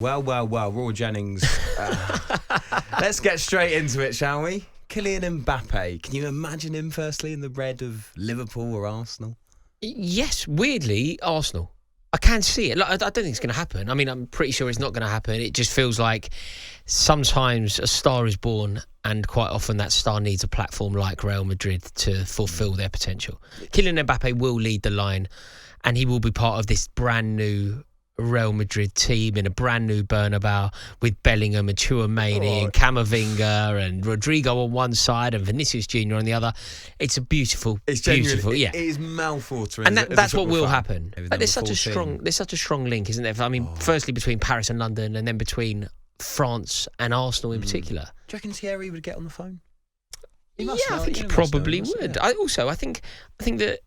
Well, Rory Jennings. Let's get straight into it, shall we? Kylian Mbappe. Can you imagine him firstly in the red of Liverpool or Arsenal? Yes, weirdly, Arsenal. I can see it. Like, I don't think it's going to happen. I mean, I'm pretty sure it's not going to happen. It just feels like sometimes a star is born and quite often that star needs a platform like Real Madrid to fulfil their potential. Kylian Mbappe will lead the line and he will be part of this brand new Real Madrid team in a brand new Bernabeu with Bellingham and Tchouaméni and Camavinga and Rodrigo on one side and Vinicius Jr. on the other. It's a beautiful, beautiful. It is mouthwatering, and that's what will happen. There's such 14. a strong link, isn't there? I mean, firstly between Paris and London, and then between France and Arsenal in particular. Do you reckon Thierry would get on the phone? I think he probably would. Yeah. I think that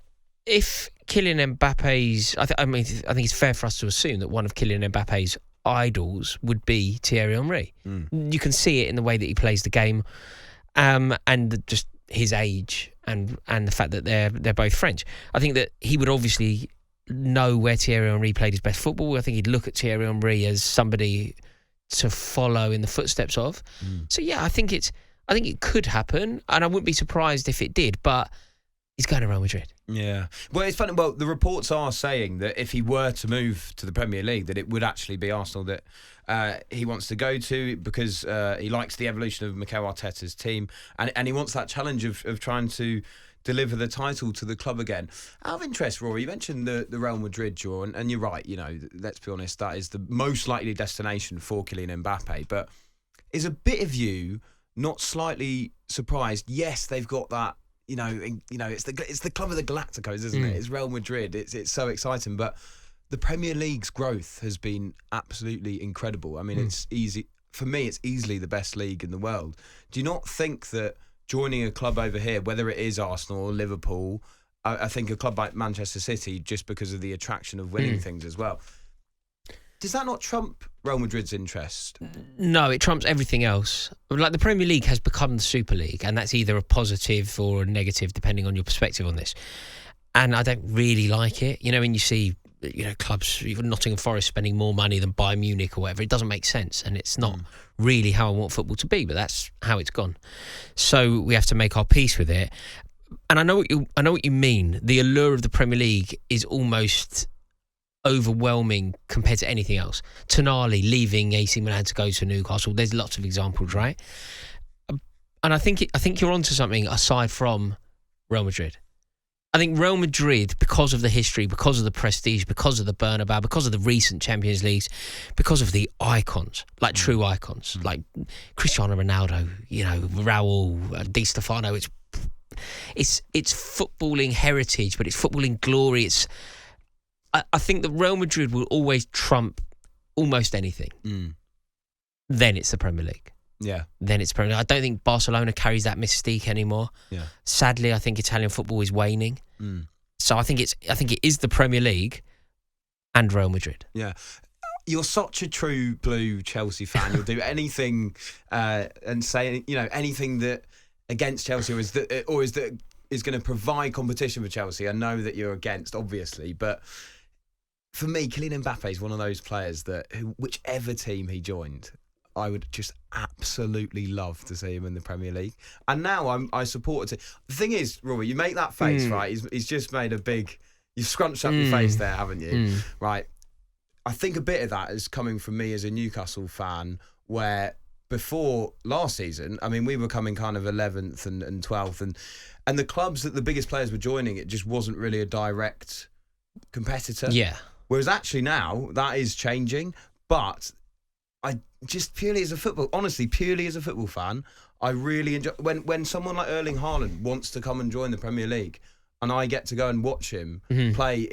if Kylian Mbappe's, I think it's fair for us to assume that one of Kylian Mbappe's idols would be Thierry Henry. You can see it in the way that he plays the game, and just his age and the fact that they're both French. I think that he would obviously know where Thierry Henry played his best football. I think he'd look at Thierry Henry as somebody to follow in the footsteps of. So yeah, I think it could happen, and I wouldn't be surprised if it did. But he's going to Real Madrid. Yeah. Well, it's funny. Well, the reports are saying that if he were to move to the Premier League, that it would actually be Arsenal that he wants to go to because he likes the evolution of Mikel Arteta's team and he wants that challenge of trying to deliver the title to the club again. Out of interest, Rory, you mentioned the Real Madrid draw, and you're right, you know, let's be honest, that is the most likely destination for Kylian Mbappe. But is a bit of you not slightly surprised? Yes, they've got that. You know, it's the club of the Galacticos, isn't it? It's Real Madrid. It's so exciting. But the Premier League's growth has been absolutely incredible. I mean, it's easy for me. It's easily the best league in the world. Do you not think that joining a club over here, whether it is Arsenal or Liverpool, I think a club like Manchester City, just because of the attraction of winning things as well, does that not trump Real Madrid's interest? No, it trumps everything else. Like the Premier League has become the Super League, and that's either a positive or a negative, depending on your perspective on this. And I don't really like it. You know, when you see, you know, clubs, even Nottingham Forest spending more money than Bayern Munich or whatever, it doesn't make sense, and it's not really how I want football to be. But that's how it's gone. So we have to make our peace with it. And I know what you mean. The allure of the Premier League is almost overwhelming compared to anything else. Tonali leaving AC Milan to go to Newcastle. There's lots of examples, right? And I think you're onto something aside from Real Madrid. I think Real Madrid, because of the history, because of the prestige, because of the Bernabeu, because of the recent Champions Leagues, because of the icons, like true icons, like Cristiano Ronaldo, you know, Raul, Di Stefano. It's footballing heritage, but it's footballing glory. I think that Real Madrid will always trump almost anything. Then it's the Premier League. Yeah. Then it's Premier League. I don't think Barcelona carries that mystique anymore. Yeah. Sadly, I think Italian football is waning. So I think it is the Premier League and Real Madrid. Yeah. You're such a true blue Chelsea fan. You'll do anything and say, you know, anything that against Chelsea is going to provide competition for Chelsea. I know that you're against, obviously, but for me, Kylian Mbappe is one of those players that whichever team he joined, I would just absolutely love to see him in the Premier League. And now I support it. The thing is, Rory, you make that face, right? He's just made a big... You've scrunched up your face there, haven't you? Right. I think a bit of that is coming from me as a Newcastle fan, where before last season, I mean, we were coming kind of 11th and 12th, and the clubs that the biggest players were joining, it just wasn't really a direct competitor. Yeah. Whereas actually now, that is changing, but I just purely as a football fan, I really enjoy when someone like Erling Haaland wants to come and join the Premier League, and I get to go and watch him play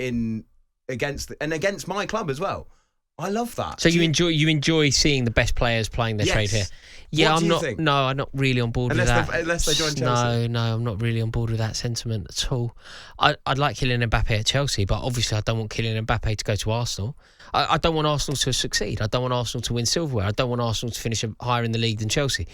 against my club as well. I love that. So you enjoy seeing the best players playing their trade here. Yeah, what do you think? No, I'm not really on board with that. Unless they join Chelsea. No, I'm not really on board with that sentiment at all. I'd like Kylian Mbappe at Chelsea, but obviously I don't want Kylian Mbappe to go to Arsenal. I don't want Arsenal to succeed. I don't want Arsenal to win silverware. I don't want Arsenal to finish higher in the league than Chelsea.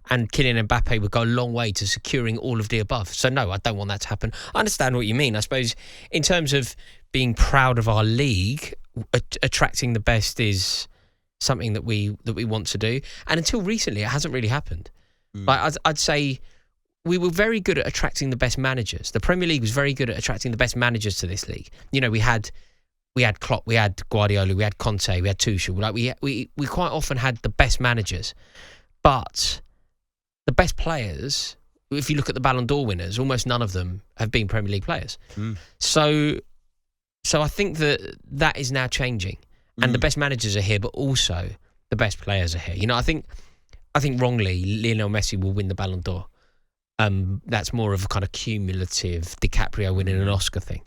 And Kylian Mbappe would go a long way to securing all of the above. So no, I don't want that to happen. I understand what you mean. I suppose in terms of being proud of our league, attracting the best is something that we want to do. And until recently, it hasn't really happened. Like I'd say we were very good at attracting the best managers. The Premier League was very good at attracting the best managers to this league. You know, we had Klopp, we had Guardiola, we had Conte, we had Tuchel. Like we quite often had the best managers, but the best players, if you look at the Ballon d'Or winners, almost none of them have been Premier League players. So I think that is now changing, and the best managers are here, but also the best players are here. You know, I think wrongly Lionel Messi will win the Ballon d'Or. That's more of a kind of cumulative DiCaprio winning an Oscar thing.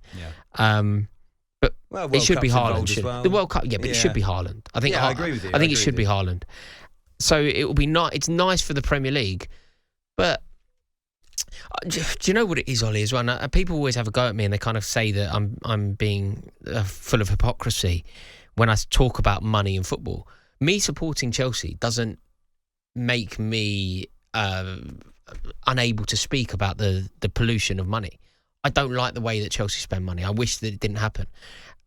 But it should be Haaland. Well. The World Cup, but it should be Haaland. I think. I agree with you. I think it should be Haaland. So it will be it's nice for the Premier League, but do you know what it is, Ollie? As well, and people always have a go at me, and they kind of say that I'm being full of hypocrisy when I talk about money in football. Me supporting Chelsea doesn't make me unable to speak about the pollution of money. I don't like the way that Chelsea spend money. I wish that it didn't happen.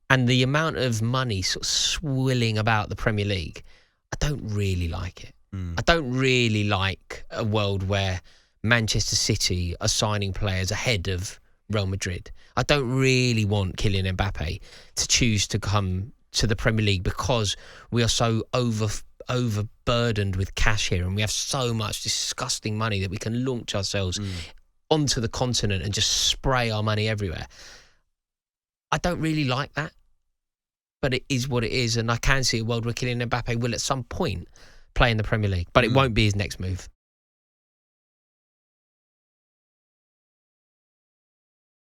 And the amount of money sort of swilling about the Premier League, I don't really like it. I don't really like a world where Manchester City are signing players ahead of Real Madrid. I don't really want Kylian Mbappe to choose to come to the Premier League because we are so overburdened with cash here, and we have so much disgusting money that we can launch ourselves onto the continent and just spray our money everywhere. I don't really like that, but it is what it is, and I can see a world where Kylian Mbappe will at some point play in the Premier League, but it won't be his next move.